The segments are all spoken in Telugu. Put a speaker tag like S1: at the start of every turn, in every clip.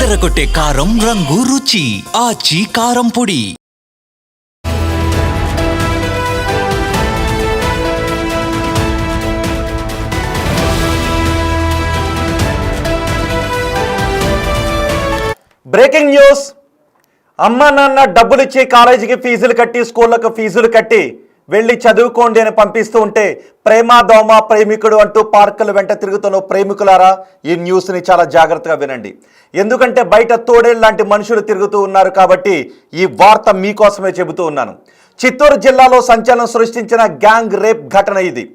S1: అదరగొట్టే కారం రంగు రుచి ఆచి కారం పొడి.
S2: Breaking news. అమ్మా నాన్న డబ్బులు ఇచ్చి కాలేజీకి ఫీజులు కట్టి స్కూళ్ళకు ఫీజులు కట్టి వెళ్ళి చదువుకోండి అని పంపిస్తూ ఉంటే ప్రేమ దోమ ప్రేమికుడు అంటూ పార్కుల వెంట తిరుగుతున్న ప్రేమికులారా, ఈ న్యూస్ని చాలా జాగ్రత్తగా వినండి. ఎందుకంటే బయట తోడేళ్ళ లాంటి మనుషులు తిరుగుతూ ఉన్నారు కాబట్టి ఈ వార్త మీకోసమే చెబుతూ ఉన్నాను. చిత్తూరు జిల్లాలో సంచలనం సృష్టించిన గ్యాంగ్ రేప్ ఘటన ఇది.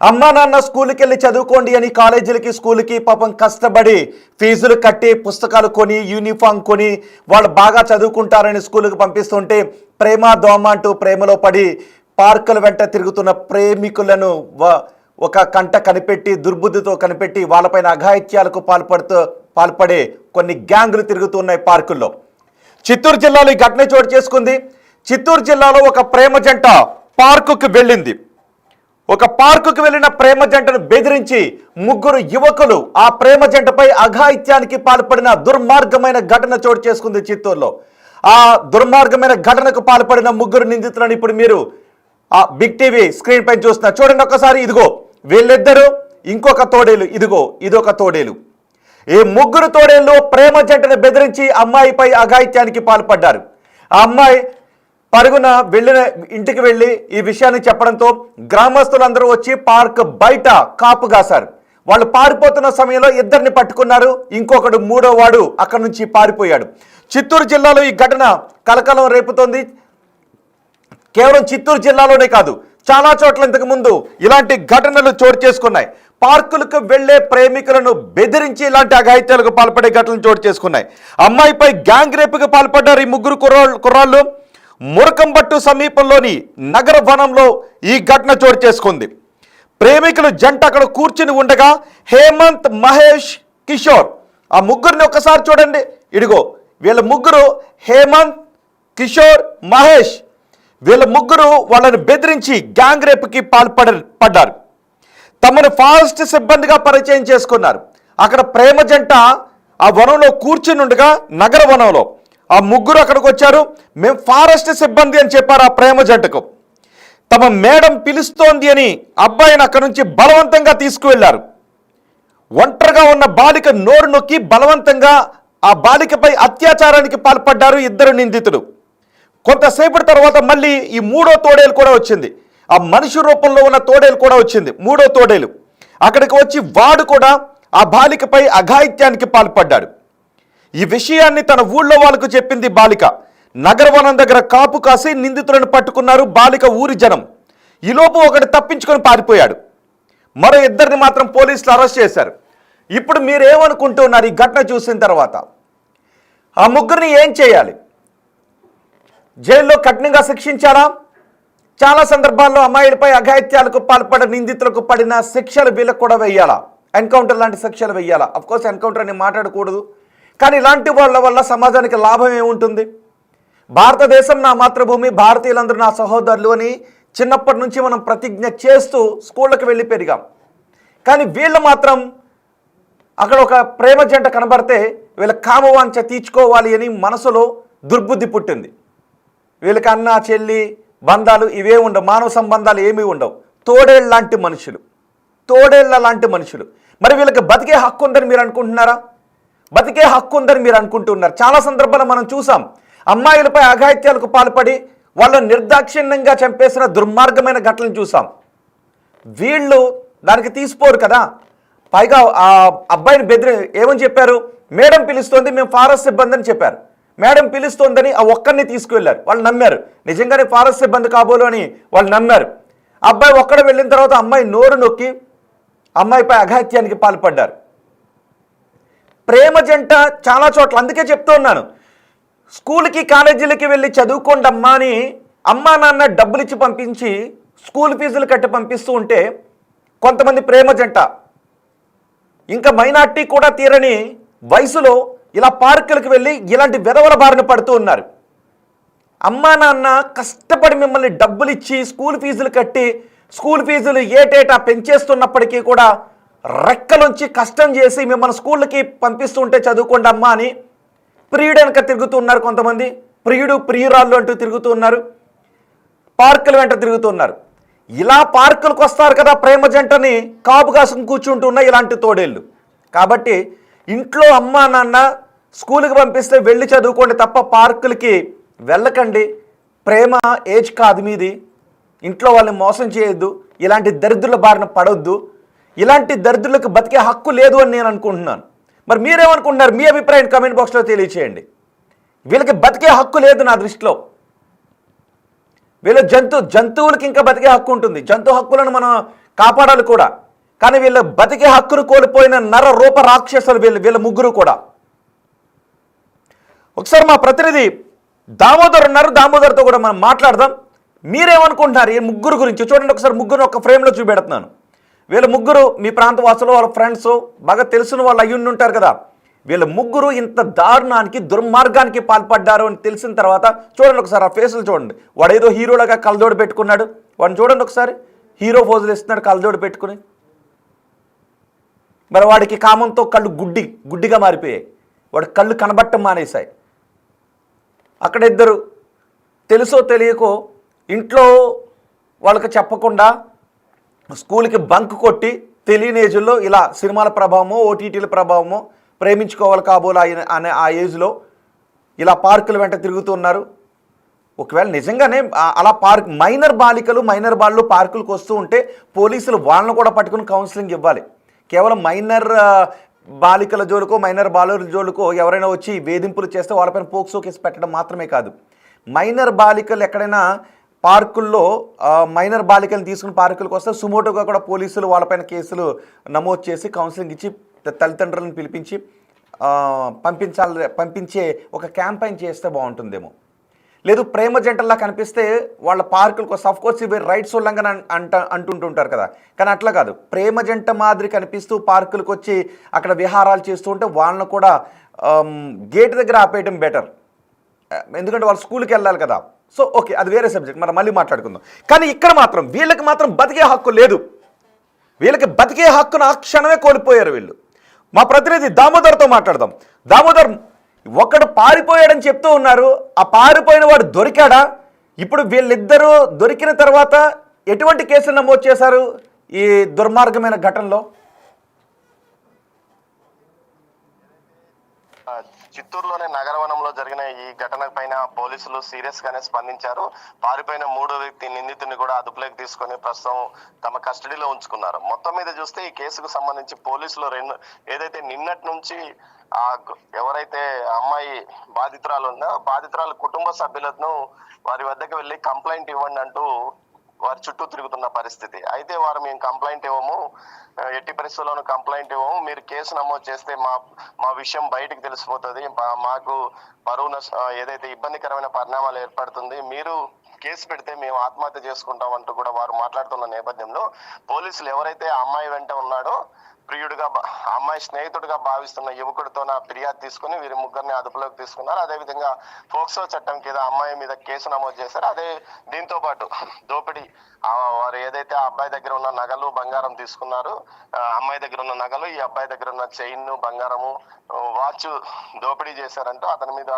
S2: అమ్మా నాన్న స్కూల్కి వెళ్ళి చదువుకోండి అని కాలేజీలకి స్కూల్కి పాపం కష్టపడి ఫీజులు కట్టి పుస్తకాలు కొని యూనిఫామ్ కొని వాళ్ళు బాగా చదువుకుంటారని స్కూల్కి పంపిస్తుంటే ప్రేమ దోమ అంటూ ప్రేమలో పడి పార్కుల వెంట తిరుగుతున్న ప్రేమికులను ఒక కంట కనిపెట్టి దుర్బుద్ధితో కనిపెట్టి వాళ్ళపైన అఘాయిత్యాలకు పాల్పడే కొన్ని గ్యాంగులు తిరుగుతున్నాయి పార్కుల్లో. చిత్తూరు జిల్లాలో ఈ ఘటన చోటు చేసుకుంది. చిత్తూరు జిల్లాలో ఒక ప్రేమ జంట పార్కుకు వెళ్ళింది. ఒక పార్కుకు వెళ్ళిన ప్రేమ జంటను బెదిరించి ముగ్గురు యువకులు ఆ ప్రేమ జంటపై అఘాయిత్యానికి పాల్పడిన దుర్మార్గమైన ఘటన చోటు చేసుకుంది చిత్తూరులో. ఆ దుర్మార్గమైన ఘటనకు పాల్పడిన ముగ్గురు నిందితులను ఇప్పుడు మీరు ఆ బిగ్ టీవీ స్క్రీన్ పైన చూస్తున్నారు. చూడండి ఒక్కసారి. ఇదిగో వీళ్ళిద్దరు, ఇంకొక తోడేలు, ఇదిగో ఇదొక తోడేలు. ఈ ముగ్గురు తోడేళ్ళు ప్రేమ జంటను బెదిరించి అమ్మాయిపై అఘాయిత్యానికి పాల్పడ్డారు. ఆ అమ్మాయి పరుగున ఇంటికి వెళ్ళి ఈ విషయాన్ని చెప్పడంతో గ్రామస్తులందరూ వచ్చి పార్క్ బయట కాపు కాశారు. వాళ్ళు పారిపోతున్న సమయంలో ఇద్దరిని పట్టుకున్నారు. ఇంకొకడు మూడో వాడు అక్కడి నుంచి పారిపోయాడు. చిత్తూరు జిల్లాలో ఈ ఘటన కలకలం రేపుతోంది. కేవలం చిత్తూరు జిల్లాలోనే కాదు, చాలా చోట్ల ఇంతకు ముందు ఇలాంటి ఘటనలు చోటు చేసుకున్నాయి. పార్కులకు వెళ్లే ప్రేమికులను బెదిరించి ఇలాంటి అఘాయిత్యాలకు పాల్పడే ఘటనలు చోటు చేసుకున్నాయి. అమ్మాయిపై గ్యాంగ్ రేపుకు పాల్పడ్డారు ఈ ముగ్గురు కుర్రాళ్ళు. మురకంబట్టు సమీపంలోని నగర వనంలో ఈ ఘటన చోటు చేసుకుంది. ప్రేమికులు జంట అక్కడ కూర్చుని ఉండగా హేమంత్, మహేష్, కిషోర్, ఆ ముగ్గురిని ఒక్కసారి చూడండి. ఇదిగో వీళ్ళ ముగ్గురు, హేమంత్, కిషోర్, మహేష్, వీళ్ళ ముగ్గురు వాళ్ళని బెదిరించి గ్యాంగ్ రేపుకి పడ్డారు. తమను ఫారెస్ట్ సిబ్బందిగా పరిచయం చేసుకున్నారు. అక్కడ ప్రేమ జంట ఆ వనంలో కూర్చుని ఉండగా నగర వనంలో ఆ ముగ్గురు అక్కడికి వచ్చారు. మేము ఫారెస్ట్ సిబ్బంది అని చెప్పారు ఆ ప్రేమ జంటకు. తమ మేడం పిలుస్తోంది అని అబ్బాయిని అక్కడి నుంచి బలవంతంగా తీసుకువెళ్లారు. ఒంటరిగా ఉన్న బాలిక నోరు నొక్కి బలవంతంగా ఆ బాలికపై అత్యాచారానికి పాల్పడ్డారు ఇద్దరు నిందితులు. కొంతసేపటి తర్వాత మళ్ళీ ఈ మూడో తోడేలు కూడా వచ్చింది. ఆ మనిషి రూపంలో ఉన్న తోడేలు కూడా వచ్చింది. మూడో తోడేలు అక్కడికి వచ్చి వాడు కూడా ఆ బాలికపై అఘాయిత్యానికి పాల్పడ్డాడు. ఈ విషయాన్ని తన ఊళ్ళో వాళ్ళకు చెప్పింది బాలిక. నగరవనం దగ్గర కాపు కాసి నిందితులను పట్టుకున్నారు బాలిక ఊరి జనం. ఈలోపు ఒకటి తప్పించుకొని పారిపోయాడు. మరో ఇద్దరిని మాత్రం పోలీసులు అరెస్ట్ చేశారు. ఇప్పుడు మీరేమనుకుంటున్నారు ఈ ఘటన చూసిన తర్వాత? ఆ ముగ్గురిని ఏం చేయాలి? జైల్లో కఠినంగా శిక్షించాలా? చాలా సందర్భాల్లో అమ్మాయిలపై అఘాయిత్యాలకు పాల్పడిన నిందితులకు పడిన శిక్షలు వీళ్ళకు కూడా వెయ్యాలా? ఎన్కౌంటర్ లాంటి శిక్షలు వెయ్యాలా? అఫ్కోర్స్ ఎన్కౌంటర్ అని మాట్లాడకూడదు, కానీ ఇలాంటి వాళ్ళ వల్ల సమాజానికి లాభం ఏముంటుంది? భారతదేశం నా మాతృభూమి, భారతీయులందరూ నా సహోదరులు అని చిన్నప్పటి నుంచి మనం ప్రతిజ్ఞ చేస్తూ స్కూళ్ళకి వెళ్ళి పెరిగాం. కానీ వీళ్ళు మాత్రం అక్కడ ఒక ప్రేమ జంట కనబడితే వీళ్ళ కామవాంఛ తీర్చుకోవాలి అని మనసులో దుర్బుద్ధి పుట్టింది. వీళ్ళకి అన్న చెల్లి బంధాలు ఇవే ఉండవు, మానవ సంబంధాలు ఏమీ ఉండవు. తోడేళ్ళ లాంటి మనుషులు. మరి వీళ్ళకి బతికే హక్కు ఉందని మీరు అనుకుంటున్నారా? బతికే హక్కు ఉందని మీరు అనుకుంటున్నారు. చాలా సందర్భాలు మనం చూసాం. అమ్మాయిలపై అఘాయిత్యాలకు పాల్పడి వాళ్ళని నిర్దాక్షిణ్యంగా చంపేసిన దుర్మార్గమైన ఘటనలు చూసాం. వీళ్ళు దానికి తీసిపోరు కదా. పైగా ఆ అబ్బాయిని ఏమని చెప్పారు? మేడం పిలుస్తోంది, మేము ఫారెస్ట్ సిబ్బంది అని చెప్పారు. మేడం పిలుస్తోందని ఆ ఒక్కరిని తీసుకువెళ్ళారు. వాళ్ళు నమ్మారు, నిజంగానే ఫారెస్ట్ సిబ్బంది కాబోలు అని వాళ్ళు నమ్మారు. అబ్బాయి ఒక్కడ వెళ్ళిన తర్వాత అమ్మాయి నోరు నొక్కి అమ్మాయిపై అఘాయిత్యానికి పాల్పడ్డారు. ప్రేమ జంట చాలా చోట్ల, అందుకే చెప్తూ ఉన్నాను, స్కూల్కి కాలేజీలకి వెళ్ళి చదువుకోండి అమ్మా అని అమ్మా నాన్న డబ్బులు ఇచ్చి పంపించి స్కూల్ ఫీజులు కట్టి పంపిస్తూ ఉంటే కొంతమంది ప్రేమ జంట ఇంకా మైనార్టీ కూడా తీరని వయసులో ఇలా పార్కులకు వెళ్ళి ఇలాంటి వెధవల బారిన పడుతూ ఉన్నారు. అమ్మా నాన్న కష్టపడి మిమ్మల్ని డబ్బులు ఇచ్చి స్కూల్ ఫీజులు కట్టి స్కూల్ ఫీజులు ఏటేటా పెంచేస్తున్నప్పటికీ కూడా రెక్కలుంచి కష్టం చేసి మిమ్మల్ని స్కూళ్ళకి పంపిస్తుంటే చదువుకోండి అమ్మా అని ప్రియుడు వెనక తిరుగుతూ ఉన్నారు, కొంతమంది ప్రియుడు ప్రియురాళ్ళు అంటూ తిరుగుతూ ఉన్నారు, పార్కుల వెంట తిరుగుతున్నారు. ఇలా పార్కులకు వస్తారు కదా ప్రేమ జంటని కాపు కాసుకుని కూర్చుంటున్న ఇలాంటి తోడేళ్ళు. కాబట్టి ఇంట్లో అమ్మా నాన్న స్కూల్కి పంపిస్తే వెళ్ళి చదువుకోండి తప్ప పార్కులకి వెళ్ళకండి. ప్రేమ ఏజ్ కాదు మీది. ఇంట్లో వాళ్ళని మోసం చేయొద్దు, ఇలాంటి దరిద్రుల బారిన పడొద్దు. ఇలాంటి దరిద్రులకు బతికే హక్కు లేదు అని నేను అనుకుంటున్నాను. మరి మీరేమనుకుంటున్నారు? మీ అభిప్రాయం కామెంట్ బాక్స్లో తెలియచేయండి. వీళ్ళకి బతికే హక్కు లేదు నా దృష్టిలో. వీళ్ళ జంతువులకి ఇంకా బతికే హక్కు ఉంటుంది, జంతు హక్కులను మనం కాపాడాలి కూడా. కానీ వీళ్ళ బతికే హక్కును కోల్పోయిన నర రూప రాక్షసులు వీళ్ళ ముగ్గురు కూడా. ఒకసారి మా ప్రతినిధి దామోదర్ ఉన్నారు, దామోదర్తో కూడా మనం మాట్లాడదాం. మీరేమనుకుంటున్నారు ఈ ముగ్గురు గురించి? చూడండి ఒకసారి, ముగ్గురు ఒక ఫ్రేమ్లో చూపెడుతున్నాను. వీళ్ళ ముగ్గురు మీ ప్రాంత వాసులు, వాళ్ళ ఫ్రెండ్స్, బాగా తెలిసిన వాళ్ళు అయ్యుండి ఉంటారు కదా. వీళ్ళ ముగ్గురు ఇంత దారుణానికి దుర్మార్గానికి పాల్పడ్డారు అని తెలిసిన తర్వాత చూడండి ఒకసారి ఆ ఫేసులు చూడండి. వాడు ఏదో హీరోలాగా కళ్ళజోడు పెట్టుకున్నాడు, వాడిని చూడండి ఒకసారి, హీరో పోజులు ఇస్తున్నాడు కళ్ళజోడు పెట్టుకుని. మరి వాడికి కామంతో కళ్ళు గుడ్డిగా మారిపోయాయి, వాడి కళ్ళు కనబట్టం మానేశాయి. అక్కడ ఇద్దరు తెలుసో తెలియకో ఇంట్లో వాళ్ళకి చెప్పకుండా స్కూల్కి బంక్ కొట్టి తెలియని ఏజ్లో ఇలా సినిమాల ప్రభావమో ఓటీటీల ప్రభావమో ప్రేమించుకోవాలి కాబోలు అనే ఆ ఏజ్లో ఇలా పార్కుల వెంట తిరుగుతున్నారు. ఒకవేళ నిజంగానే అలా మైనర్ బాళ్ళు పార్కులకు వస్తూ ఉంటే పోలీసులు వాళ్ళను కూడా పట్టుకుని కౌన్సిలింగ్ ఇవ్వాలి. కేవలం మైనర్ బాలికల జోలుకో మైనర్ బాలుల జోలుకో ఎవరైనా వచ్చి వేధింపులు చేస్తే వాళ్ళపైన పోక్సో కేసు పెట్టడం మాత్రమే కాదు, మైనర్ బాలికలు ఎక్కడైనా పార్కుల్లో మైనర్ బాలికలను తీసుకుని పార్కులకు వస్తే సుమోటోగా కూడా పోలీసులు వాళ్ళపైన కేసులు నమోదు చేసి కౌన్సిలింగ్ ఇచ్చి తల్లిదండ్రులను పిలిపించి పంపించే ఒక క్యాంపెయిన్ చేస్తే బాగుంటుందేమో. లేదు ప్రేమ జంటల్లా కనిపిస్తే వాళ్ళ పార్కులకు వస్తే ఆఫ్కోర్స్ ఇవి రైట్స్ ఉల్లంఘన అంటుంటుంటారు కదా, కానీ అట్లా కాదు. ప్రేమ జంట మాదిరి కనిపిస్తూ పార్కులకు వచ్చి అక్కడ విహారాలు చేస్తూ ఉంటే వాళ్ళను కూడా గేట్ దగ్గర ఆపేయడం బెటర్, ఎందుకంటే వాళ్ళు స్కూల్కి వెళ్ళాలి కదా. సో ఓకే, అది వేరే సబ్జెక్ట్, మనం మళ్ళీ మాట్లాడుకుందాం. కానీ ఇక్కడ మాత్రం వీళ్ళకి మాత్రం బతికే హక్కు లేదు. వీళ్ళకి బతికే హక్కును ఆ క్షణమే కోల్పోయారు వీళ్ళు. మా ప్రతినిధి దామోదర్తో మాట్లాడదాం. దామోదర్, ఒకడు పారిపోయాడని చెప్తూ ఉన్నారు, ఆ పారిపోయిన వాడు దొరికాడా? ఇప్పుడు వీళ్ళిద్దరూ దొరికిన తర్వాత ఎటువంటి కేసులు నమోదు చేశారు ఈ దుర్మార్గమైన ఘటనలో?
S3: చిత్తూరులోని నగరవనంలో జరిగిన ఈ ఘటన పైన పోలీసులు సీరియస్ గానే స్పందించారు. పారిపోయిన మూడో వ్యక్తి నిందితుడిని కూడా అదుపులోకి తీసుకొని ప్రస్తుతం తమ కస్టడీలో ఉంచుకున్నారు. మొత్తం మీద చూస్తే ఈ కేసుకు సంబంధించి పోలీసులు ఏదైతే నిన్నటి నుంచి ఎవరైతే అమ్మాయి బాధితురాలు ఉందో బాధితురాలు కుటుంబ సభ్యులను వారి వద్దకు వెళ్ళి కంప్లైంట్ ఇవ్వండి అంటూ వారి చుట్టూ తిరుగుతున్న పరిస్థితి. అయితే వారు మేము కంప్లైంట్ ఇవ్వము, ఎట్టి పరిస్థితుల్లోనూ కంప్లైంట్ ఇవ్వము, మీరు కేసు నమోదు చేస్తే మా విషయం బయటకు తెలిసిపోతుంది, మాకు పరువు ఏదైతే ఇబ్బందికరమైన పరిణామాలు ఏర్పడుతుంది, మీరు కేసు పెడితే మేము ఆత్మహత్య చేసుకుంటాం అంటూ కూడా వారు మాట్లాడుతున్న నేపథ్యంలో పోలీసులు ఎవరైతే అమ్మాయి వెంట ఉన్నాడో ప్రియుడిగా అమ్మాయి స్నేహితుడిగా భావిస్తున్న యువకుడితో ఫిర్యాదు తీసుకుని వీరి ముగ్గురిని అదుపులోకి తీసుకున్నారు. అదేవిధంగా పోక్సో చట్టం కింద అమ్మాయి మీద కేసు నమోదు చేశారు. అదే దీంతో పాటు దోపిడీ, వారు ఏదైతే ఆ అబ్బాయి దగ్గర ఉన్న నగలు బంగారం తీసుకున్నారు, అమ్మాయి దగ్గర ఉన్న నగలు, ఈ అబ్బాయి దగ్గర ఉన్న చైన్ బంగారము వాచ్ దోపిడీ చేశారంటూ అతని మీద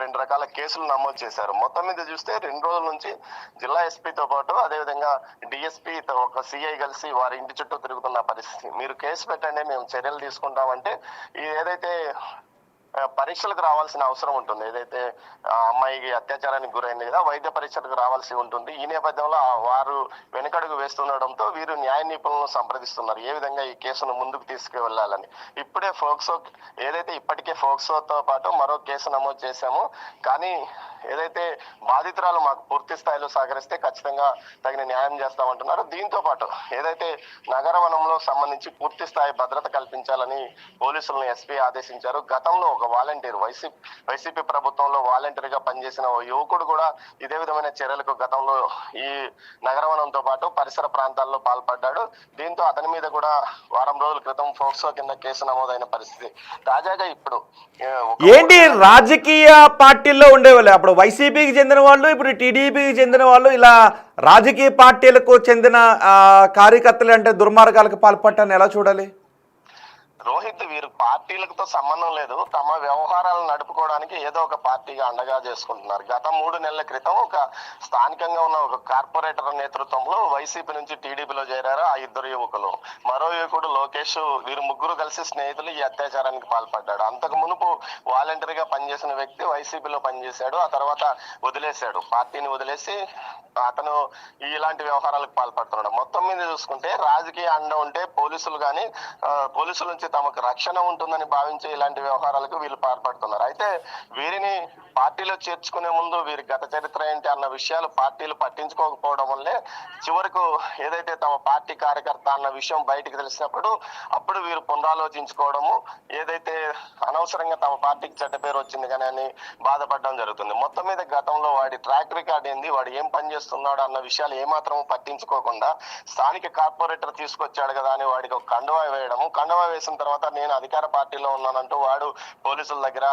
S3: రెండు రకాల కేసులు నమోదు చేశారు. మొత్తం మీద చూస్తే 2 రోజుల నుంచి జిల్లా ఎస్పీతో పాటు అదేవిధంగా డిఎస్పీ ఒక సిఐ కలిసి వారి ఇంటి చుట్టూ తిరుగుతున్న పరిస్థితి. మీరు కేసు పెట్టండి, మేము చర్యలు తీసుకుంటామంటే ఏదైతే పరీక్షలకు రావాల్సిన అవసరం ఉంటుంది, ఏదైతే అమ్మాయికి అత్యాచారానికి గురైంది కదా వైద్య పరీక్షలకు రావాల్సి ఉంటుంది. ఈ నేపథ్యంలో వారు వెనుకడుగు వేస్తుండడంతో వీరు న్యాయ నిపుణులను సంప్రదిస్తున్నారు ఏ విధంగా ఈ కేసును ముందుకు తీసుకువెళ్లాలని. ఇప్పుడే ఇప్పటికే ఫోక్సోతో పాటు మరో కేసు నమోదు చేశాము, కానీ ఏదైతే బాధితురాలు మాకు పూర్తి స్థాయిలో సహకరిస్తే ఖచ్చితంగా తగిన న్యాయం చేస్తామంటున్నారు. దీంతో పాటు ఏదైతే నగరవనంలో సంబంధించి పూర్తి స్థాయి భద్రత కల్పించాలని పోలీసులను ఎస్పీ ఆదేశించారు. గతంలో ఒక వాలంటీర్ వైసీపీ ప్రభుత్వంలో వాలంటీర్ గా పనిచేసిన ఓ యువకుడు కూడా ఇదే విధమైన చర్యలకు గతంలో ఈ నగరవనంతో పాటు పరిసర ప్రాంతాల్లో పాల్పడ్డాడు. దీంతో అతని మీద కూడా వారం రోజుల క్రితం ఫోక్సో కింద కేసు నమోదైన పరిస్థితి. తాజాగా ఇప్పుడు
S2: ఏంటి రాజకీయ పార్టీల్లో ఉండేవాళ్ళు, అప్పుడు వైసీపీకి చెందిన వాళ్ళు, ఇప్పుడు టీడీపీకి చెందిన వాళ్ళు, ఇలా రాజకీయ పార్టీలకు చెందిన కార్యకర్తలు అంటే దుర్మార్గాలకు పాల్పడటాన్ని ఎలా చూడాలి?
S3: రోహిత్, వీరు పార్టీలతో సంబంధం లేదు, తమ వ్యవహారాలను నడుపుకోవడానికి ఏదో ఒక పార్టీగా అండగా చేసుకుంటున్నారు. గత 3 నెలల క్రితం ఒక స్థానికంగా ఉన్న ఒక కార్పొరేటర్ నేతృత్వంలో వైసీపీ నుంచి టీడీపీలో చేరారు ఆ 2 యువకులు. మరో యువకుడు లోకేష్, వీరు ముగ్గురు కలిసి స్నేహితులు ఈ అత్యాచారానికి పాల్పడ్డాడు. అంతకు మునుపు వాలంటీర్గా పనిచేసిన వ్యక్తి వైసీపీలో పనిచేశాడు. ఆ తర్వాత వదిలేశాడు, పార్టీని వదిలేసి అతను ఇలాంటి వ్యవహారాలకు పాల్పడుతున్నాడు. మొత్తం మీద చూసుకుంటే రాజకీయ అండ ఉంటే పోలీసులు కానీ పోలీసుల నుంచి తమకు రక్షణ ఉంటుందని భావించే ఇలాంటి వ్యవహారాలకు వీళ్ళు పాల్పడుతున్నారు. అయితే వీరిని పార్టీలో చేర్చుకునే ముందు వీరి గత చరిత్ర ఏంటి అన్న విషయాలు పార్టీలు పట్టించుకోకపోవడం వల్లే చివరకు ఏదైతే తమ పార్టీ కార్యకర్త అన్న విషయం బయటికి తెలిసినప్పుడు అప్పుడు వీరు పునరాలోచించుకోవడము, ఏదైతే అనవసరంగా తమ పార్టీకి చెడ్డ పేరు వచ్చింది కానీ అని బాధపడడం జరుగుతుంది. మొత్తం మీద గతంలో వాడి ట్రాక్ రికార్డ్ ఏంది, వాడు ఏం పని చేస్తున్నాడు అన్న విషయాలు ఏమాత్రం పట్టించుకోకుండా స్థానిక కార్పొరేటర్ తీసుకొచ్చాడు కదా అని వాడికి ఒక కండువా వేయడము, కండువా వేసిన తర్వాత నేను అధికార పార్టీలో ఉన్నానంటూ వాడు పోలీసుల దగ్గర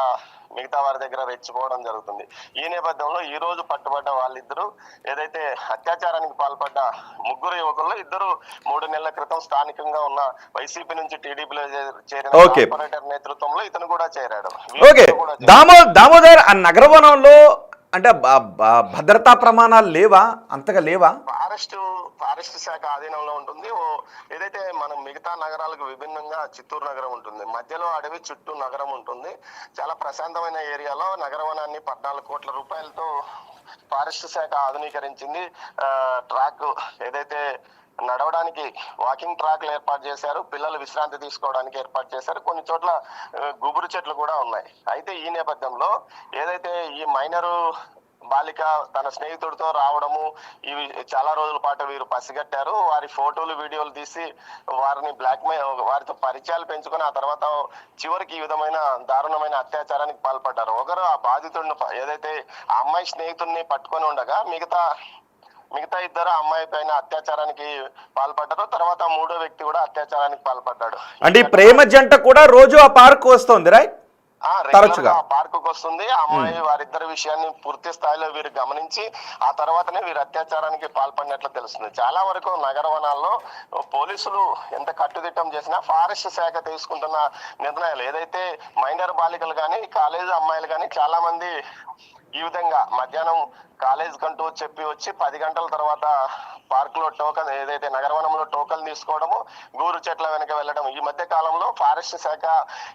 S3: మిగతా వారి దగ్గర రెచ్చిపోవడం జరుగుతుంది. ఈ నేపథ్యంలో ఈ రోజు పట్టుబడ్డ వాళ్ళిద్దరూ ఏదైతే అత్యాచారానికి పాల్పడ్డ 3 యువకుల్లో 2 3 నెలల క్రితం స్థానికంగా ఉన్న వైసీపీ నుంచి టీడీపీలో చేరిన కార్పొరేటర్ నేతృత్వంలో ఇతను కూడా చేరాడు.
S2: దామోదర్ ఆ నగరవనంలో అంటే భద్రతా ప్రమాణాలు లేవా, అంతగా లేవా?
S3: ఫారెస్ట్ శాఖ ఆధీనంలో ఉంటుంది. ఏదైతే మనం మిగతా నగరాలకు విభిన్నంగా చిత్తూరు నగరం ఉంటుంది, మధ్యలో అడవి, చుట్టూ నగరం ఉంటుంది. చాలా ప్రశాంతమైన ఏరియాలో నగరవనాన్ని 14 కోట్ల రూపాయలతో ఫారెస్ట్ శాఖ ఆధునీకరించింది. ట్రాక్ ఏదైతే నడవడానికి వాకింగ్ ట్రాక్లు ఏర్పాటు చేశారు, పిల్లలు విశ్రాంతి తీసుకోవడానికి ఏర్పాటు చేశారు, కొన్ని చోట్ల గుబురు చెట్లు కూడా ఉన్నాయి. అయితే ఈ నేపథ్యంలో ఏదైతే ఈ మైనరు బాలిక తన స్నేహితుడితో రావడము ఇవి చాలా రోజుల పాటు వీరు పసిగట్టారు. వారి ఫోటోలు వీడియోలు తీసి వారిని వారితో పరిచయాలు పెంచుకొని ఆ తర్వాత చివరికి ఈ విధమైన దారుణమైన అత్యాచారానికి పాల్పడ్డారు. ఒకరు ఆ బాధితుడిని ఏదైతే ఆ అమ్మాయి స్నేహితుడిని పట్టుకొని ఉండగా మిగతా 2 అమ్మాయి పైన అత్యాచారానికి పాల్పడ్డారు. తర్వాత 3వ వ్యక్తి కూడా అత్యాచారానికి పాల్పడ్డాడు.
S2: అంటే ప్రేమ జంట కూడా రోజు ఆ పార్క్ వస్తుంది, రైట్?
S3: తరచుగా పార్కు వస్తుంది. ఆ అమ్మాయి వారిద్దరి విషయాన్ని పూర్తి స్థాయిలో వీరు గమనించి ఆ తర్వాతనే వీరు అత్యాచారానికి పాల్పడినట్లు తెలుస్తుంది. చాలా వరకు నగరవనాల్లో పోలీసులు ఎంత కట్టుదిట్టం చేసినా ఫారెస్ట్ శాఖ తీసుకుంటున్న నిర్ణయాలు ఏదైతే మైనర్ బాలికలు కానీ కాలేజీ అమ్మాయిలు కానీ చాలా మంది ఈ విధంగా మధ్యాహ్నం కాలేజ్ కంటూ చెప్పి వచ్చి 10 గంటల తర్వాత పార్క్ లో టోకన్ ఏదైతే నగరవనంలో టోకన్ తీసుకోవడము, గూరు చెట్ల వెనక వెళ్ళడం. ఈ మధ్య కాలంలో ఫారెస్ట్ శాఖ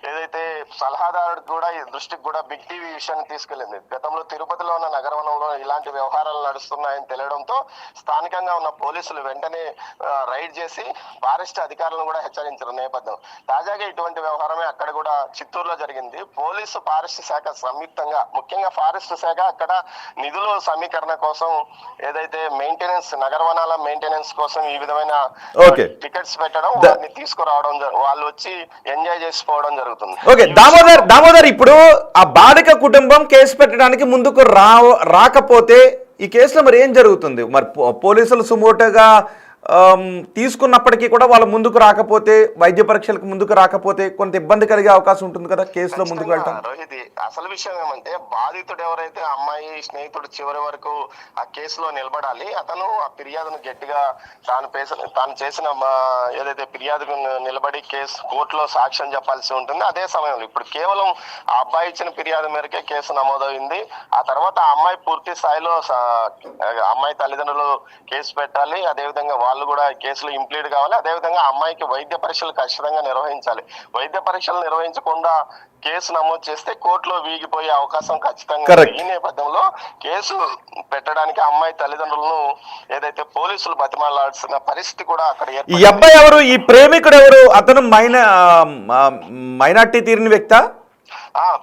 S3: ఏదైతే సలహాదారుడికి కూడా ఈ దృష్టికి కూడా బిగ్ టీవీ విషయాన్ని తీసుకెళ్లింది. గతంలో తిరుపతిలో ఉన్న నగరవనంలో ఇలాంటి వ్యవహారాలు నడుస్తున్నాయని తెలియడంతో స్థానికంగా ఉన్న పోలీసులు వెంటనే రైడ్ చేసి ఫారెస్ట్ అధికారులను కూడా హెచ్చరించిన నేపథ్యం. తాజాగా ఇటువంటి వ్యవహారమే అక్కడ కూడా చిత్తూరులో జరిగింది. పోలీసు ఫారెస్ట్ శాఖ సంయుక్తంగా, ముఖ్యంగా ఫారెస్ట్ శాఖ అక్కడ నిధుల సమీకరణ కోసం ఏదైతే మెయింటెనెన్స్, నగరవనాల మెయింటెనెన్స్ కోసం ఈ విధమైన టికెట్స్ పెట్టడం, వారిని తీసుకురావడం, వాళ్ళు వచ్చి ఎంజాయ్ చేసిపోవడం జరుగుతుంది.
S2: ఓకే దామోదర్, ఇప్పుడు ఆ బాలిక కుటుంబం కేసు పెట్టడానికి ముందుకు రాకపోతే ఈ కేసులో మరి ఏం జరుగుతుంది? మరి పోలీసులు సుమోటోగా తీసుకున్నప్పటికీ కూడా వాళ్ళు ముందుకు రాకపోతే, వైద్య పరీక్షలకు ముందుకు రాకపోతే కొంత ఇబ్బంది కలిగే అవకాశం ఉంటుంది కదా కేసులో ముందుకు వెళ్ళటం.
S3: రోహిత్, అసలు విషయం ఏమంటే బాధితుడు ఎవరైతే అమ్మాయి స్నేహితుడు చివరి వరకు ఆ కేసులో నిలబడాలి. అతను ఆ ఫిర్యాదును గట్టిగా తాను చేసిన ఏదైతే ఫిర్యాదుకు నిలబడి కోర్టులో సాక్ష్యం చెప్పాల్సి ఉంటుంది. అదే సమయంలో ఇప్పుడు కేవలం ఆ అబ్బాయి ఇచ్చిన ఫిర్యాదు మేరకే కేసు నమోదైంది. ఆ తర్వాత ఆ అమ్మాయి పూర్తి స్థాయిలో అమ్మాయి తల్లిదండ్రులు కేసు పెట్టాలి. అదేవిధంగా వాళ్ళు కూడా కేసులో ఇంప్లీడ్ కావాలి. అదేవిధంగా అమ్మాయికి వైద్య పరీక్షలు ఖచ్చితంగా నిర్వహించాలి. వైద్య పరీక్షలు నిర్వహించకుండా కేసు నమోదు చేస్తే కోర్టులో వీగిపోయే అవకాశం ఖచ్చితంగా. ఈ నేపథ్యంలో కేసు పెట్టడానికి అమ్మాయి తల్లిదండ్రులను ఏదైతే పోలీసులు బతిమాలాల్సిన పరిస్థితి కూడా అక్కడ.
S2: ఈ అబ్బాయి ఎవరు? ఈ ప్రేమికుడు ఎవరు? అతను మైనార్టీ తీరిన వ్యక్తా?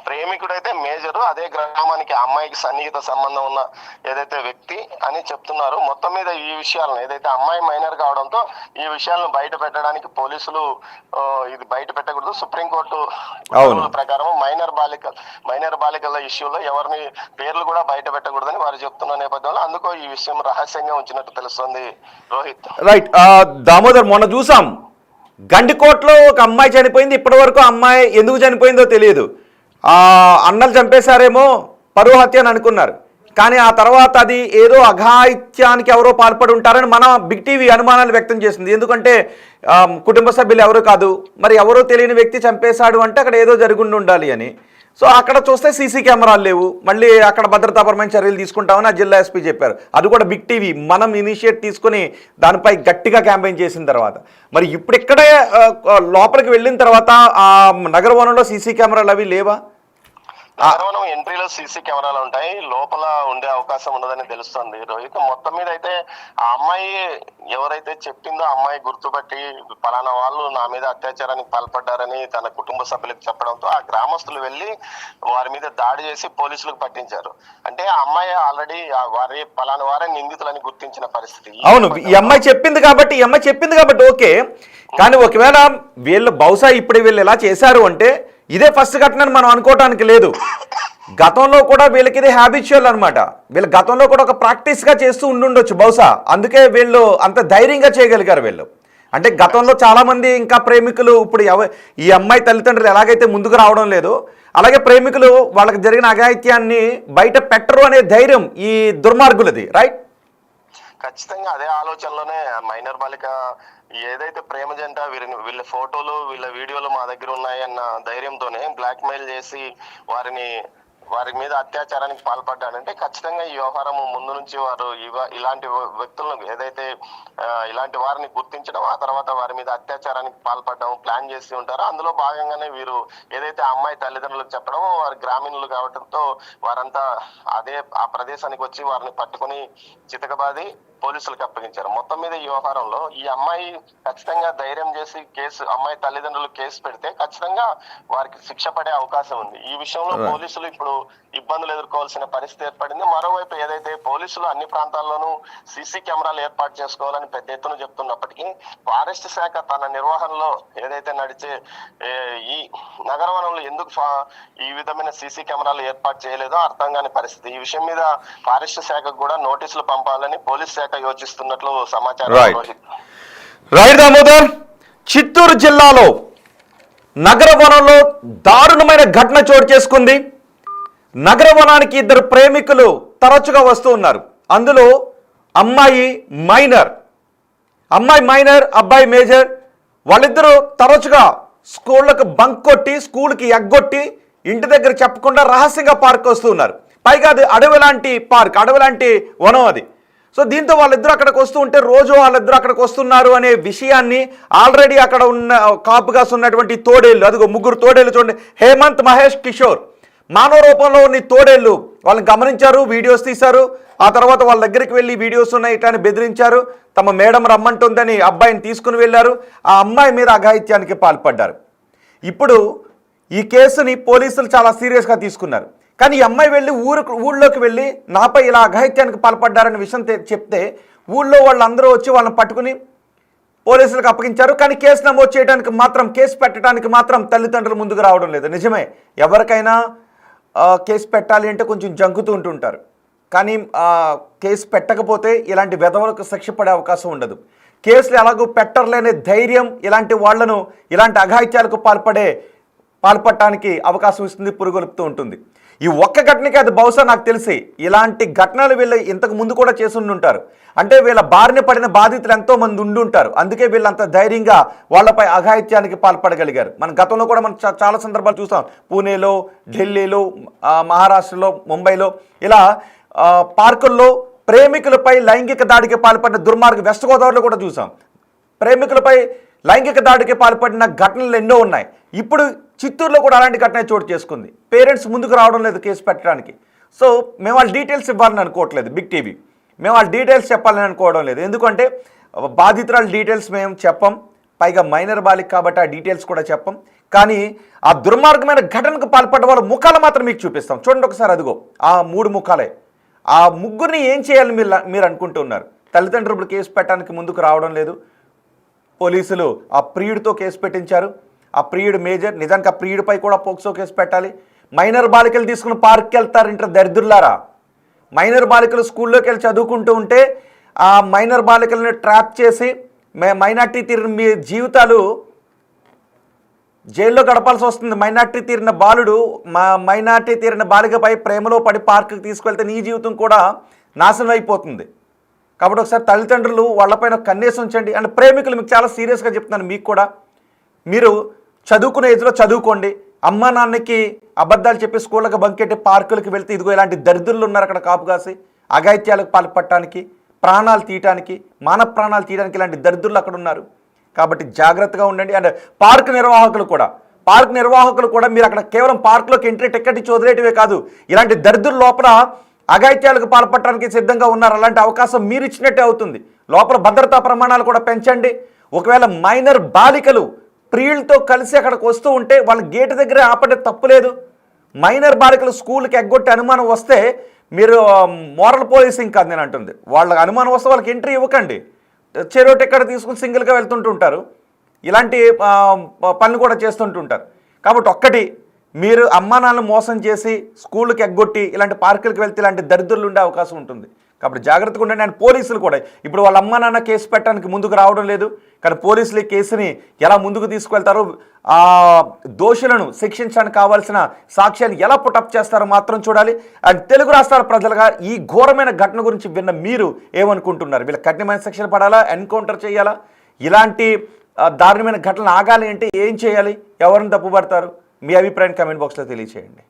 S3: ప్రేమికుడు అయితే మేజరు, అదే గ్రామానికి అమ్మాయికి సన్నిహిత సంబంధం ఉన్న ఏదైతే వ్యక్తి అని చెప్తున్నారు. మొత్తం మీద ఈ విషయాలను ఏదైతే అమ్మాయి మైనర్ కావడంతో ఈ విషయాలను బయట పెట్టడానికి పోలీసులు ఇది బయట పెట్టకూడదు, సుప్రీంకోర్టు ప్రకారం మైనర్ బాలికల ఇష్యూలో ఎవరిని పేర్లు కూడా బయట పెట్టకూడదని వారు చెప్తున్న నేపథ్యంలో అందుకో ఈ విషయం రహస్యంగా ఉంచినట్టు తెలుస్తుంది. రోహిత్,
S2: రైట్. దామోదర్, మొన్న చూసాం గండికోట్లో ఒక అమ్మాయి చనిపోయింది. ఇప్పటి వరకు అమ్మాయి ఎందుకు చనిపోయిందో తెలియదు. అన్నలు చంపేశారేమో, పరువు హత్య అని అనుకున్నారు. కానీ ఆ తర్వాత అది ఏదో అఘాయిత్యానికి ఎవరో పాల్పడి ఉంటారని మన బిగ్ టీవీ అనుమానాలు వ్యక్తం చేసింది. ఎందుకంటే కుటుంబ సభ్యులు ఎవరు కాదు, మరి ఎవరో తెలియని వ్యక్తి చంపేశాడు అంటే అక్కడ ఏదో జరుగుండి ఉండాలి అని. సో అక్కడ చూస్తే సీసీ కెమెరాలు లేవు, మళ్ళీ అక్కడ భద్రతాపరమైన చర్యలు తీసుకుంటామని ఆ జిల్లా ఎస్పీ చెప్పారు. అది కూడా బిగ్ టీవీ మనం ఇనిషియేట్ తీసుకుని దానిపై గట్టిగా క్యాంపెయిన్ చేసిన తర్వాత, మరి ఇప్పుడు ఇక్కడే లోపలికి వెళ్ళిన తర్వాత ఆ నగర వనంలో సీసీ కెమెరాలు అవి లేవా?
S3: నగరవనం ఎంట్రీలో సీసీ కెమెరాలు ఉంటాయి, లోపల ఉండే అవకాశం ఉండదని తెలుస్తుంది రోహిత్. మొత్తం మీద అయితే ఆ అమ్మాయి ఎవరైతే చెప్పిందో అమ్మాయి గుర్తుపట్టి పలానా వాళ్ళు నా మీద అత్యాచారానికి పాల్పడ్డారని తన కుటుంబ సభ్యులకు చెప్పడంతో ఆ గ్రామస్తులు వెళ్లి వారి మీద దాడి చేసి పోలీసులకు పట్టించారు. అంటే ఆ అమ్మాయి ఆల్రెడీ వారి పలానా వారే నిందితులని గుర్తించిన పరిస్థితి.
S2: అవును, ఈ అమ్మాయి చెప్పింది కాబట్టి ఓకే. కానీ ఒకవేళ వీళ్ళు బహుశా ఇప్పుడు వీళ్ళు ఎలా చేశారు అంటే ఇదే ఫస్ట్ ఘటనని మనం అనుకోవటానికి లేదు. గతంలో కూడా వీళ్ళకి ఇది హ్యాబిచువల్ అనమాట. వీళ్ళు గతంలో కూడా ఒక ప్రాక్టీస్గా చేస్తూ ఉండుండొచ్చు బహుశా, అందుకే వీళ్ళు అంత ధైర్యంగా చేయగలిగారు వీళ్ళు. అంటే గతంలో చాలామంది ఇంకా ప్రేమికులు ఇప్పుడు ఈ అమ్మాయి తల్లిదండ్రులు ఎలాగైతే ముందుకు రావడం లేదు, అలాగే ప్రేమికులు వాళ్ళకి జరిగిన అఘాయిత్యాన్ని బయట పెట్టరు అనే ధైర్యం ఈ దుర్మార్గులది, రైట్?
S3: ఖచ్చితంగా అదే ఆలోచనలోనే మైనర్ బాలిక ఏదైతే ప్రేమ జంట వీళ్ళ ఫోటోలు వీళ్ళ వీడియోలు మా దగ్గర ఉన్నాయన్న ధైర్యంతోనే బ్లాక్ మెయిల్ చేసి వారి మీద అత్యాచారానికి పాల్పడ్డాడంటే ఖచ్చితంగా ఈ వ్యవహారం ముందు నుంచి వారు ఇలాంటి వ్యక్తులను ఏదైతే ఇలాంటి వారిని గుర్తించడం, ఆ తర్వాత వారి మీద అత్యాచారానికి పాల్పడడం ప్లాన్ చేసి ఉంటారో అందులో భాగంగానే వీరు ఏదైతే అమ్మాయి తల్లిదండ్రులకు చెప్పడం, వారి గ్రామీణులు కావడంతో వారంతా ఆ ప్రదేశానికి వచ్చి వారిని పట్టుకుని చితకబాది పోలీసులకు అప్పగించారు. మొత్తం మీద ఈ వ్యవహారంలో ఈ అమ్మాయి ఖచ్చితంగా ధైర్యం చేసి అమ్మాయి తల్లిదండ్రులు కేసు పెడితే ఖచ్చితంగా వారికి శిక్ష పడే అవకాశం ఉంది. ఈ విషయంలో పోలీసులు ఇప్పుడు ఇబ్బందులు ఎదుర్కోవాల్సిన పరిస్థితి ఏర్పడింది. మరోవైపు ఏదైతే పోలీసులు అన్ని ప్రాంతాల్లోనూ సీసీ కెమెరాలు ఏర్పాటు చేసుకోవాలని పెద్ద ఎత్తున చెప్తున్నప్పటికీ ఫారెస్ట్ శాఖ తన నిర్వహణలో ఏదైతే నడిచే ఈ నగరవనంలో ఎందుకు ఈ విధమైన సీసీ కెమెరాలు ఏర్పాటు చేయలేదో అర్థం కాని పరిస్థితి. ఈ విషయం మీద ఫారెస్ట్ శాఖకు కూడా నోటీసులు పంపాలని పోలీస్ శాఖ యోచిస్తున్నట్లు సమాచారం.
S2: రైట్ దామోదర్, చిత్తూరు జిల్లాలో నగరవనంలో దారుణమైన ఘటన చోటు చేసుకుంది. నగరవనానికి ఇద్దరు ప్రేమికులు తరచుగా వస్తూ ఉన్నారు. అందులో అమ్మాయి మైనర్, అబ్బాయి మేజర్. వాళ్ళిద్దరూ తరచుగా స్కూళ్ళకు బంక్ కొట్టి, స్కూల్కి ఎగ్గొట్టి ఇంటి దగ్గర చెప్పకుండా రహస్యంగా పార్క్ వస్తూ ఉన్నారు. పైగా అది అడవి లాంటి పార్క్, అడవి లాంటి వనం అది. సో దీంతో వాళ్ళిద్దరూ అక్కడికి వస్తూ ఉంటే రోజు వాళ్ళిద్దరూ అక్కడికి వస్తున్నారు అనే విషయాన్ని ఆల్రెడీ అక్కడ ఉన్న కాపుగా ఉన్నటువంటి తోడేళ్ళు, అదిగో ముగ్గురు తోడేళ్ళు చూడండి, హేమంత్, మహేష్, కిషోర్, మానవ రూపంలో ఉన్న తోడేళ్ళు వాళ్ళని గమనించారు, వీడియోస్ తీశారు. ఆ తర్వాత వాళ్ళ దగ్గరికి వెళ్ళి వీడియోస్ ఉన్నాయి ఇట్లా బెదిరించారు. తమ మేడం రమ్మంటుందని అబ్బాయిని తీసుకుని వెళ్ళారు. ఆ అమ్మాయి మీద అఘాయిత్యానికి పాల్పడ్డారు. ఇప్పుడు ఈ కేసుని పోలీసులు చాలా సీరియస్గా తీసుకున్నారు. కానీ ఈ అమ్మాయి వెళ్ళి ఊళ్ళోకి వెళ్ళి నాపై ఇలా అఘాయిత్యానికి పాల్పడ్డారనే విషయం చెప్తే ఊళ్ళో వాళ్ళందరూ వచ్చి వాళ్ళని పట్టుకుని పోలీసులకు అప్పగించారు. కానీ కేసు నమోదు చేయడానికి మాత్రం, కేసు పెట్టడానికి మాత్రం తల్లిదండ్రులు ముందుకు రావడం లేదు. నిజమే, ఎవరికైనా కేసు పెట్టాలి అంటే కొంచెం జంకుతూ ఉంటుంటారు. కానీ కేసు పెట్టకపోతే ఇలాంటి వెధవలకు శిక్ష పడే అవకాశం ఉండదు. కేసులు ఎలాగో పెట్టర్లేనే ధైర్యం ఇలాంటి వాళ్లను ఇలాంటి అఘాయిత్యాలకు పాల్పడటానికి అవకాశం ఇస్తుంది, పురుగొలుపుతూ ఉంటుంది. ఈ ఒక్క ఘటనకి అది బహుశా నాకు తెలిసి ఇలాంటి ఘటనలు వీళ్ళు ఇంతకు ముందు కూడా చేసి ఉంటారు. అంటే వీళ్ళ బారిన పడిన బాధితులు ఎంతోమంది ఉండుంటారు. అందుకే వీళ్ళంత ధైర్యంగా వాళ్ళపై అఘాయిత్యానికి పాల్పడగలిగారు. మన గతంలో కూడా మనం చాలా సందర్భాలు చూస్తాం. పూణేలో, ఢిల్లీలో, మహారాష్ట్రలో, ముంబైలో ఇలా పార్కుల్లో ప్రేమికులపై లైంగిక దాడికి పాల్పడిన దుర్మార్గం, వెస్ట్ గోదావరిలో కూడా చూసాం. ప్రేమికులపై లైంగిక దాడికి పాల్పడిన ఘటనలు ఎన్నో ఉన్నాయి. ఇప్పుడు చిత్తూరులో కూడా అలాంటి ఘటన చోటు చేసుకుంది. పేరెంట్స్ ముందుకు రావడం లేదు కేసు పెట్టడానికి. సో మేము వాళ్ళ డీటెయిల్స్ ఇవ్వాలని అనుకోవట్లేదు బిగ్ టీవీ, మేము వాళ్ళ డీటెయిల్స్ చెప్పాలని అనుకోవడం లేదు. ఎందుకంటే బాధితురాల డీటెయిల్స్ మేము చెప్పం, పైగా మైనర్ బాలిక కాబట్టి ఆ డీటెయిల్స్ కూడా చెప్పం. కానీ ఆ దుర్మార్గమైన ఘటనకు పాల్పడ్డ వాళ్ళ ముఖాలు మాత్రం మీకు చూపిస్తాం. చూడండి ఒకసారి, అదిగో ఆ 3 ముఖాలే. ఆ ముగ్గురిని ఏం చేయాలని మీరు అనుకుంటున్నారు? తల్లిదండ్రులు కేసు పెట్టడానికి ముందుకు రావడం లేదు. పోలీసులు ఆ ప్రియుడితో కేసు పెట్టించారు. ఆ ప్రియుడు మేజర్, నిజానికి ఆ ప్రియుడిపై కూడా పోక్సో కేసు పెట్టాలి. మైనర్ బాలికలు తీసుకుని పార్క్కి వెళ్తారంటే దరిద్రులారా. మైనర్ బాలికలు స్కూల్లోకి వెళ్ళి చదువుకుంటూ ఉంటే ఆ మైనర్ బాలికలను ట్రాప్ చేసి మైనార్టీ తీరిన మీ జీవితాలు జైల్లో గడపాల్సి వస్తుంది. మైనార్టీ తీరిన బాలికపై ప్రేమలో పడి పార్కుకి తీసుకెళ్తే నీ జీవితం కూడా నాశనం అయిపోతుంది. కాబట్టి ఒకసారి తల్లిదండ్రులు వాళ్ళపైన కన్నేసి ఉంచండి. అండ్ ప్రేమికులు మీకు చాలా సీరియస్గా చెప్తున్నాను, మీకు కూడా మీరు చదువుకునే ఏజ్లో చదువుకోండి. అమ్మా నాన్నకి అబద్ధాలు చెప్పి స్కూళ్ళకి బంకెట్టి పార్కులకి వెళ్తే ఇదిగో ఇలాంటి దరిద్రులు ఉన్నారు అక్కడ కాపు కాసి అఘాయిత్యాలకు పాల్పడటానికి, ప్రాణాలు తీయటానికి, మానవ ప్రాణాలు తీయడానికి ఇలాంటి దరిద్రులు అక్కడ ఉన్నారు. కాబట్టి జాగ్రత్తగా ఉండండి. అండ్ పార్క్ నిర్వాహకులు కూడా మీరు అక్కడ కేవలం పార్కులోకి ఎంట్రీ టికెట్ ఇచ్చి వదిలేటివే కాదు, ఇలాంటి దరిద్రుల లోపల అఘాయిత్యాలకు పాల్పడటానికి సిద్ధంగా ఉన్నారు. అలాంటి అవకాశం మీరు ఇచ్చినట్టే అవుతుంది. లోపల భద్రతా ప్రమాణాలు కూడా పెంచండి. ఒకవేళ మైనర్ బాలికలు ప్రియులతో కలిసి అక్కడికి వస్తూ ఉంటే వాళ్ళ గేటు దగ్గరే ఆపడే తప్పులేదు. మైనర్ బాలికలు స్కూల్కి ఎగ్గొట్టి అనుమానం వస్తే మీరు మోరల్ పోలీసింగ్ కాదు నేను అంటుంది. వాళ్ళకి అనుమానం వస్తే వాళ్ళకి ఎంట్రీ ఇవ్వకండి. చెరో టికెట్ తీసుకుని సింగిల్గా వెళ్తుంటుంటారు. ఇలాంటి పనులు కూడా చేస్తుంటుంటారు. కాబట్టి ఒక్కటి, మీరు అమ్మా నాన్నలు మోసం చేసి స్కూళ్ళకి ఎగ్గొట్టి ఇలాంటి పార్కులకు వెళ్తే ఇలాంటి దరిద్రులు ఉండే అవకాశం ఉంటుంది. కాబట్టి జాగ్రత్తగా ఉండండి. అండ్ పోలీసులు కూడా ఇప్పుడు వాళ్ళ అమ్మా నాన్న కేసు పెట్టడానికి ముందుకు రావడం లేదు. కానీ పోలీసులు ఈ కేసుని ఎలా ముందుకు తీసుకువెళ్తారో, దోషులను శిక్షించడానికి కావాల్సిన సాక్ష్యాన్ని ఎలా పుటప్ చేస్తారో మాత్రం చూడాలి. అండ్ తెలుగు రాష్ట్రాల ప్రజలుగా ఈ ఘోరమైన ఘటన గురించి విన్న మీరు ఏమనుకుంటున్నారు? వీళ్ళ కఠినమైన శిక్షణ పడాలా, ఎన్కౌంటర్ చేయాలా? ఇలాంటి దారుణమైన ఘటనలు ఆగాలి అంటే ఏం చేయాలి? ఎవరిని తప్పుపడతారు? మీ అభిప్రాయం కామెంట్ బాక్స్లో తెలియచేయండి.